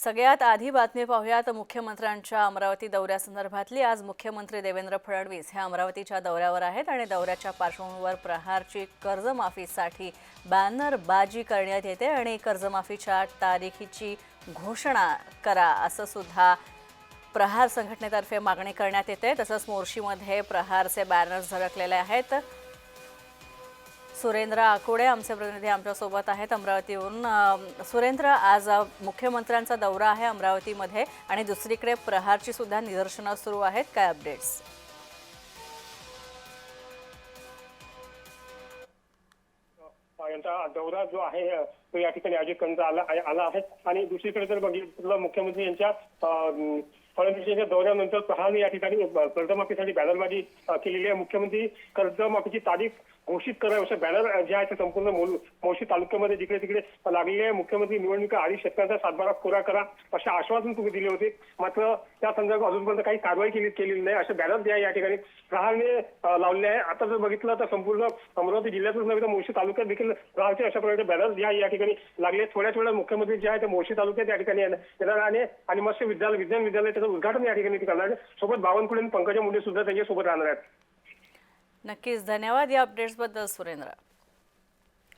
सगळ्यात आधी बातमी पाहूयात मुख्यमंत्र्यांच्या अमरावती दौऱ्यासंदर्भातली। आज मुख्यमंत्री देवेंद्र फडणवीस हे अमरावतीच्या दौऱ्यावर आहेत आणि दौऱ्याच्या पार्श्वभूमीवर प्रहारची कर्जमाफीसाठी बॅनरबाजी करण्यात येते आणि कर्जमाफीच्या तारीखीची घोषणा करा असं सुद्धा प्रहार संघटनेतर्फे मागणी करण्यात येते। तसंच मोर्शीमध्ये प्रहारचे बॅनर्स झळकलेले आहेत। सुरेंद्र आकुडे आमचे प्रतिनिधी आमच्यासोबत आहेत अमरावतीहून। सुरेंद्र, आज मुख्यमंत्र्यांचा दौरा आहे अमरावतीमध्ये आणि दुसरीकडे प्रहारची सुद्धा निदर्शनं सुरू आहेत, काय अपडेट्स? यांचा दौरा जो आहे तो या ठिकाणी आयोजित करण्यात आला आहे आणि दुसरीकडे जर बघितलं मुख्यमंत्री यांच्या फडणवीस यांच्या दौऱ्यानंतर प्रहारने या ठिकाणी कर्जमाफीसाठी बॅनरबाजी केलेली आहे। मुख्यमंत्री कर्जमाफीची तारीख घोषित करावी असे बॅनर जे आहे ते संपूर्ण मोर्शी तालुक्यामध्ये जिकडे तिकडे लागलेले आहे। मुख्यमंत्री निवडणुका 2.5 शेतकऱ्यांचा सातबारा पुरा करा असे आश्वासन तुम्ही दिले होते, मात्र त्या संदर्भात अजूनपर्यंत काही कारवाई केलेली नाही। असे बॅनर जे आहे या ठिकाणी प्रहारने लावले आहे। आता जर बघितलं तर संपूर्ण अमरावती जिल्ह्यातच नव्हे तर मोर्शी तालुक्यात देखील प्रहारचे अशा प्रकारचे बॅनर जे आहे या ठिकाणी लागले। थोड्याच वेळात मुख्यमंत्री जे आहे ते मोर्शी तालुक्यात या ठिकाणी येणार आहे आणि मत्स्य विज्ञान विद्यालय त्याचं उद्घाटन या ठिकाणी करणार आहे। सोबत बावनकुळे आणि पंकजा मुंडे सुद्धा त्यांच्यासोबत राहणार आहेत। नक्कीच, धन्यवाद या अपडेट्सबद्दल सुरेंद्र।